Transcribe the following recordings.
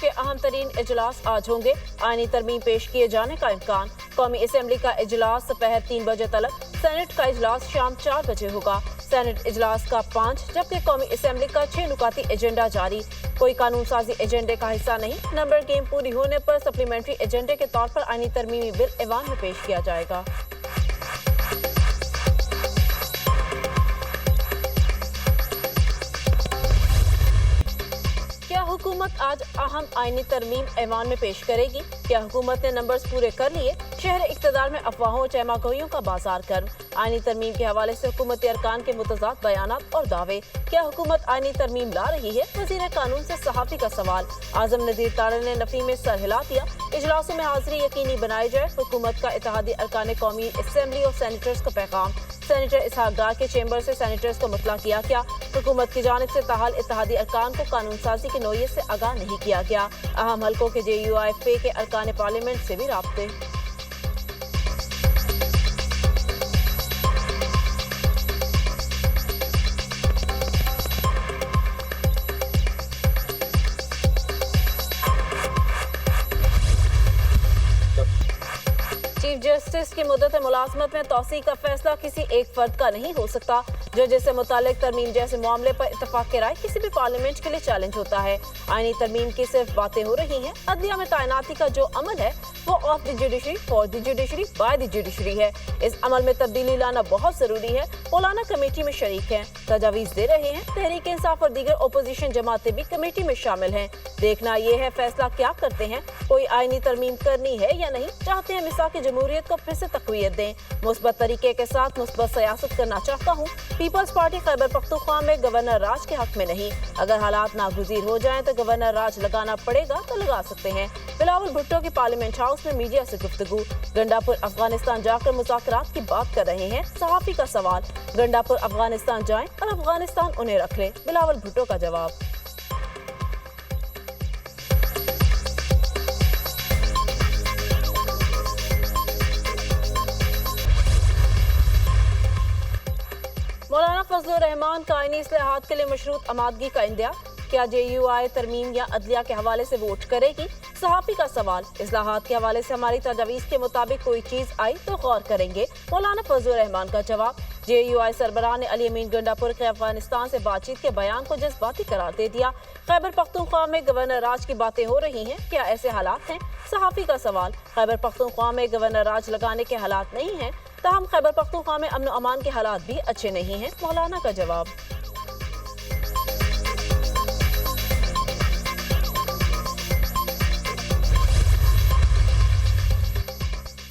के अहम तरीन इजलास आज होंगे। आईनी तरमीम पेश किए जाने का इम्कान। कौमी असम्बली का इजलास दोपहर 3 बजे तलक, सेनेट का इजलास शाम 4 बजे होगा। सेनेट इजलास का 5 जबकि कौमी असम्बली का 6 नुकाती एजेंडा जारी। कोई कानून साजी एजेंडे का हिस्सा नहीं। नंबर गेम पूरी होने पर सप्लीमेंट्री एजेंडे के तौर पर आईनी तरमीमी बिल ऐवान में पेश किया जाएगा। क्या हुकूमत आज अहम आईनी तरमीम ऐवान में पेश करेगी? क्या हुकूमत ने नंबर्स पूरे कर लिए? शहर इक़्तिदार में अफवाहों और चहमागोइयों का बाजार गर्म। आईनी तरमीम के हवाले से हुकूमती अरकान के मुतज़ाद बयानात और दावे। क्या हुकूमत आईनी तरमीम ला रही है? वज़ीर कानून से सहाफ़ी का सवाल। आज़म नज़ीर तारड़ ने नफ़ी में सर हिला दिया। इजलासों में हाज़िरी यकीनी बनाई जाए। हुकूमत का इत्तेहादी अरकान कौमी असम्बली और सेनेटर्स को पैगाम। सेनेटर इसहाक डार के चैम्बर से सेनेटर्स को मुतला किया गया। हुकूमत की जानिब से ताहाल इत्तेहादी अरकान को कानून साजी की नौयत से आगाह नहीं किया गया। अहम हल्कों के JUIFA के अरकान पार्लियामेंट से भी राब्ते। चीफ जस्टिस की मुद्दत मुलाजमत में तोसी का फैसला किसी एक फर्द का नहीं हो सकता। जजेस से मुतालिक तरमीम जैसे मामले पर इत्तफाक की राय किसी भी पार्लियामेंट के लिए चैलेंज होता है। आईनी तरमीम की सिर्फ बातें हो रही हैं। अदलिया में तैनाती का जो अमल है वो of the judiciary, for the judiciary, by the judiciary है। इस अमल में तब्दीली लाना बहुत जरूरी है। मौलाना कमेटी में शरीक हैं, तजावीज दे रहे हैं। तहरीक इंसाफ और दीगर अपोजिशन जमातें भी कमेटी में शामिल हैं। देखना ये है फैसला क्या करते हैं। कोई आईनी तरमीम करनी है या नहीं, चाहते हैं मिसाक जमहूरियत को फिर से तक़वियत दें। मुस्बत तरीके के साथ मुस्बत सियासत करना चाहता हूँ। पीपल्स पार्टी खैबर पख्तूनख्वा में गवर्नर राज के हक में नहीं। अगर हालात नागुज़ीर हो जाएं तो गवर्नर राज लगाना पड़ेगा तो लगा सकते हैं। बिलावल भुट्टो की पार्लियामेंट हाउस में मीडिया से गुफ्तगू। गंडापुर अफगानिस्तान जाकर मुज़ाकरात की बात कर रहे हैं। सहाफ़ी का सवाल, गंडापुर अफगानिस्तान जाएं और अफगानिस्तान उन्हें रख ले? बिलावल भुट्टो का जवाब। मौलाना फजलुर रहमान का आईनी इस्लाहात के लिए मशरूत आमादगी का इंदिया। क्या JUI तरमीम या अदलिया के हवाले से वोट करेगी? सहाफ़ी का सवाल। इस्लाहात के हवाले से हमारी तजावीज़ के मुताबिक कोई चीज़ आई तो गौर करेंगे। मौलाना फजलुर रहमान का जवाब। JUI सरबराह ने अली अमीन गंडापुर के अफगानिस्तान से बातचीत के बयान को जज्बाती करार दे दिया। खैबर पख्तूनख्वा में गवर्नर राज की बातें हो रही हैं। क्या ऐसे हालात हैं? सहाफ़ी का सवाल। खैबर पख्तूनख्वा में गवर्नर राज लगाने के हालात नहीं हैं, ताहम खैबर पख्तूनख्वा में अमन अमान के हालात भी अच्छे नहीं हैं। मौलाना का जवाब।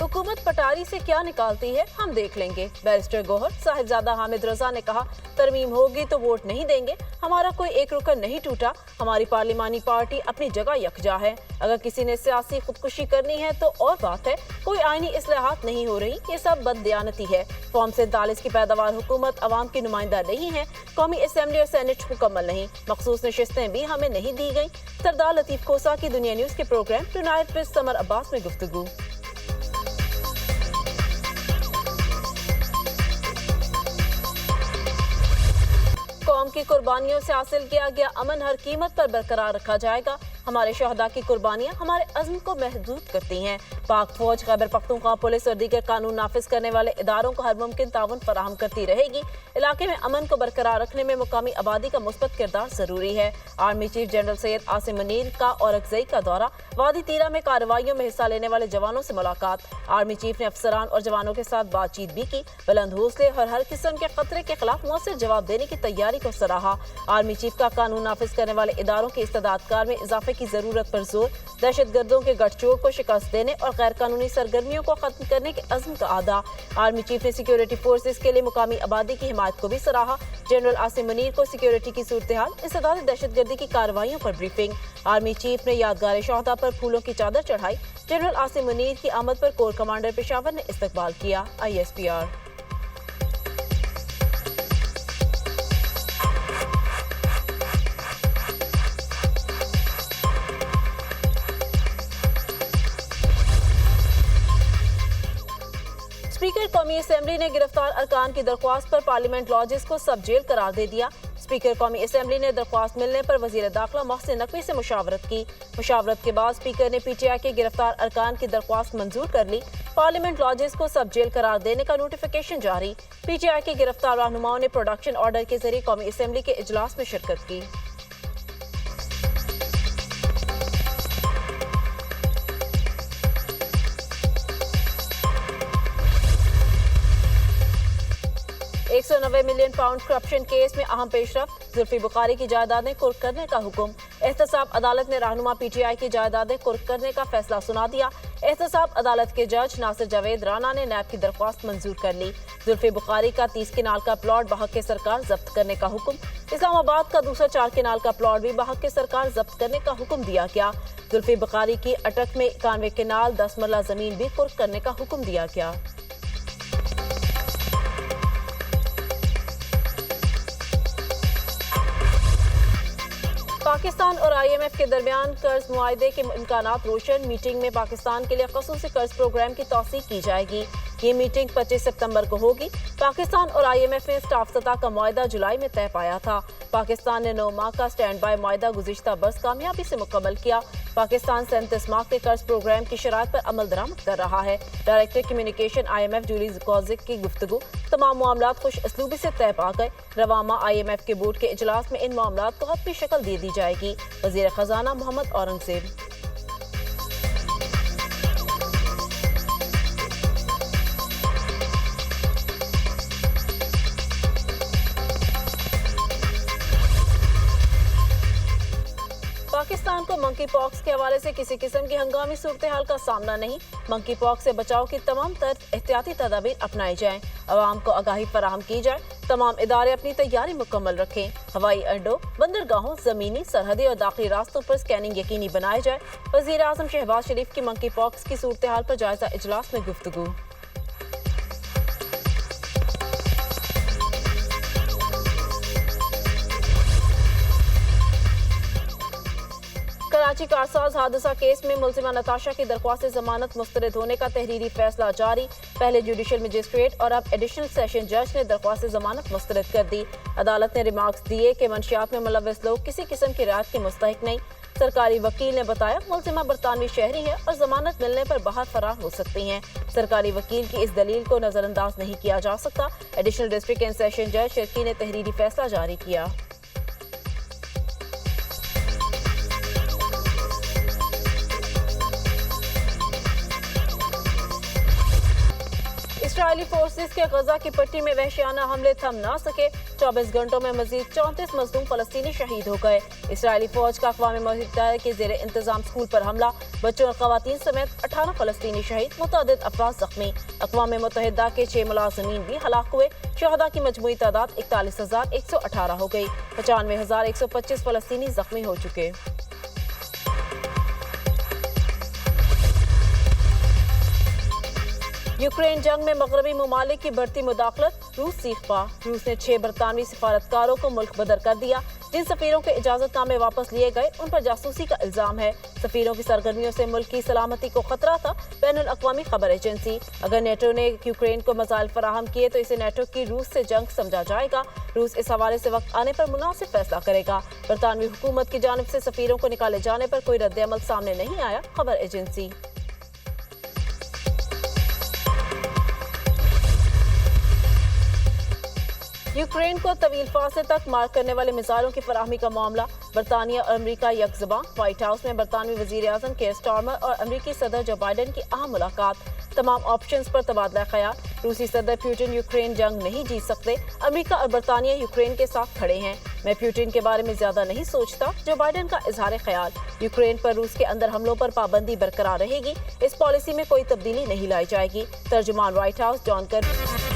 हुकूमत पटारी से क्या निकालती है हम देख लेंगे। बैरिस्टर गौहर। साहिबजादा हामिद रजा ने कहा तरमीम होगी तो वोट नहीं देंगे। हमारा कोई एक रुकन नहीं टूटा। हमारी पार्लिमानी पार्टी अपनी जगह यकजा है। अगर किसी ने सियासी खुदकुशी करनी है तो और बात है। कोई आईनी इस्लाहात नहीं हो रही, ये सब बददियानती है। फॉर्म 47 की पैदावार हुकूमत अवाम की नुमाइंदा नहीं है। कौमी असम्बली और सेनेट मुकम्मल नहीं। मखसूस नशिस्तें भी हमें नहीं दी गई। सरदार लतीफ खोसा की दुनिया न्यूज के program tonight with Samar Abbas में गुफ्तगू। कौम की कुर्बानियों से हासिल किया गया अमन हर कीमत पर बरकरार रखा जाएगा। हमारे शहदा की कुर्बानियां हमारे अज़्म को महदूद करती हैं। पाक फौज, खैबर पख्तूनख्वा पुलिस और दीगर कानून नाफिज करने वाले इदारों को हर मुमकिन ताउन फराहम करती रहेगी। इलाके में अमन को बरकरार रखने में मुकामी आबादी का मुस्बत किरदार जरूरी है। Army chief general Syed Asim Munir का औरकजई का दौरा। वादी तीरा में कार्रवाइयों में हिस्सा लेने वाले जवानों से मुलाकात। आर्मी चीफ ने अफसरान और जवानों के साथ बातचीत भी की। बुलंद हौसले और हर किस्म के खतरे के खिलाफ मौसर जवाब देने की तैयारी को सराहा। आर्मी चीफ का कानून नाफिज करने वाले इदारों की इस्तेदादकार में इजाफे की जरूरत पर जोर। दहशत गर्दों के गठजोड़ को शिकस्त देने और गैर कानूनी सरगर्मियों को खत्म करने के अज़्म का आदा। आर्मी चीफ ने सिक्योरिटी फोर्सेस के लिए मुकामी आबादी की हिमायत को भी सराहा। जनरल आसिम मुनीर को सिक्योरिटी की सूरत-ए-हाल, इस्तेदाद दहशतगर्दी की कार्रवाइयों पर ब्रीफिंग। आर्मी चीफ ने यादगार शहदा पर फूलों की चादर चढ़ाई। जनरल आसिम मुनीर की आमद पर कोर कमांडर पेशावर ने इस्तकबाल किया। ISPR। स्पीकर कौमी असम्बली ने गिरफ्तार अरकान की दरख्वास्त पर पार्लियामेंट लॉजेस को सब जेल करार दे दिया। स्पीकर कौमी असम्बली ने दरख्वास्त मिलने पर वजीर दाखिला मोहसिन नकवी से मुशावरत की। मुशावरत के बाद स्पीकर ने PTI के गिरफ्तार अरकान की दरख्वास्त मंजूर कर ली। पार्लियामेंट लॉजेस को सब जेल करार देने का नोटिफिकेशन जारी। PTI के गिरफ्तार रहनुमाओं ने प्रोडक्शन ऑर्डर के जरिए कौमी असम्बली के इजलास में शिरकत की। £190 मिलियन करप्शन केस में अहम पेशरफ्त, जुल्फी बुखारी की जायदादें कुर्क करने का हुक्म। एहतसाब अदालत ने रहनुमा PTI की जायदादें कुर्क करने का फैसला सुना दिया। एहतसाब अदालत के जज नासिर जावेद राना ने नैब की दरख्वास्त मंजूर कर ली। जुल्फी बुखारी का 30 किनाल का प्लॉट बहक के सरकार जब्त करने का हुक्म। इस्लामाबाद का दूसरा 4 किनाल का प्लॉट भी बहक के सरकार जब्त करने का हुक्म दिया गया। जुल्फी बुखारी की अटक में 91 किनाल 10 मरला जमीन भी कुर्क करने का हुक्म दिया गया। पाकिस्तान और IMF के दरमियान कर्ज मुआहदे के इम्कानात रोशन। मीटिंग में पाकिस्तान के लिए खसूसी कर्ज प्रोग्राम की तौसीक की जाएगी। ये मीटिंग 25 सितंबर को होगी। पाकिस्तान और IMF ने स्टाफ सतह का मुआहदा जुलाई में तय पाया था। पाकिस्तान ने 9 माह का स्टैंड बाय मुआहदा गुज़िश्ता बरस कामयाबी से मुकम्मल किया। पाकिस्तान 37 माह के कर्ज प्रोग्राम की शराइत पर अमल दरामद कर रहा है। Director communication IMF Jully kojic की गुफ्तगू, तमाम मामलात खुश असलूबी से तय पा गए। रवां माह IMF के बोर्ड के इजलास में इन मामलात को हतमी शक्ल दे दी जाएगी। वज़ीर खजाना मोहम्मद औरंगजेब। पाकिस्तान को मंकी पॉक्स के हवाले से किसी किस्म की हंगामी सूरत हाल का सामना नहीं। मंकी पॉक्स से बचाव की तमाम एहतियाती तदाबीर अपनाई जाएं, अवाम को आगाही फराहम की जाए, तमाम इदारे अपनी तैयारी मुकम्मल रखें, हवाई अड्डों, बंदरगाहों, जमीनी, सरहदी और दाखिली रास्तों पर स्कैनिंग यकीनी बनाई जाए। वज़ीर आज़म शहबाज शरीफ की मंकी पॉक्स की सूरत हाल पर जायजा इजलास में गुफ्तगू। कराची कारसाज हादसा केस में मुलजिमा नताशा की दरख्वास्त जमानत मुस्तरद होने का तहरीरी फैसला जारी। पहले जुडिशल मजिस्ट्रेट और अब एडिशनल सेशन जज ने दरख्वास्त जमानत मुस्तरद कर दी। अदालत ने रिमार्क्स दिए कि मंशियात में मुलव्वस लोग किसी किस्म की रियायत के मुस्तहिक नहीं। सरकारी वकील ने बताया मुलजिमा बरतानवी शहरी है और जमानत मिलने पर बाहर फरार हो सकती हैं। सरकारी वकील की इस दलील को नजरअंदाज नहीं किया जा सकता। एडिशनल डिस्ट्रिक्ट एंड सेशन जज शिरकी ने तहरीरी फैसला जारी किया। इसराइली फोर्सेस के गजा की पट्टी में वहशियाना हमले थम ना सके। 24 घंटों में मजीद 34 मजलूम फलस्तीनी शहीद हो गए। इसराइली फौज का अक़वाम मुत्तहिदा के ज़ेर इंतजाम स्कूल पर हमला, बच्चों और ख़वातीन समेत 18 फलस्तीनी शहीद, मुतअद्दिद अफराद जख्मी। अक़वाम मुत्तहिदा के 6 मुलाज़िमीन भी हलाक हुए। शहदा की मजमूई तादाद 41,118 हो गई। 95,125 फलस्तीनी जख्मी हो चुके। यूक्रेन जंग में मगरबी ममालिक की बढ़ती मुदाखलत, रूस सीख पा। रूस ने 6 बरतानवी सिफारतकारों को मुल्क बदर कर दिया। जिन सफीरों के इजाजतनामे वापस लिए गए उन पर जासूसी का इल्जाम है। सफीरों की सरगर्मियों से मुल्क की सलामती को खतरा था। बैनुल अक़वामी खबर एजेंसी, अगर नेटो ने यूक्रेन को मसाइल फराहम किए तो इसे नेटो की रूस से जंग समझा जाएगा। रूस इस हवाले से वक्त आने पर मुनासिब फैसला करेगा। बरतानवी हुकूमत की जानिब से सफीरों को निकाले जाने पर कोई रद्द-ए-अमल सामने नहीं आया, खबर एजेंसी। यूक्रेन को तवील फासले तक मार करने वाले मिसाइलों की फराहमी का मामला, बरतानिया और अमरीका यकज़बां। व्हाइट हाउस में बरतानवी वज़ीर आज़म केयर स्टारमर और अमरीकी सदर जो बाइडन की अहम मुलाकात, तमाम ऑप्शंस पर तबादला ख्याल। रूसी सदर पुतिन यूक्रेन जंग नहीं जीत सकते, अमरीका और बरतानिया यूक्रेन के साथ खड़े हैं। मैं पुतिन के बारे में ज्यादा नहीं सोचता, जो बाइडन का इजहार ख्याल। यूक्रेन पर रूस के अंदर हमलों पर पाबंदी बरकरार रहेगी, इस पॉलिसी में कोई तब्दीली नहीं लाई जाएगी। तर्जुमान व्हाइट हाउस जॉन कर्बी।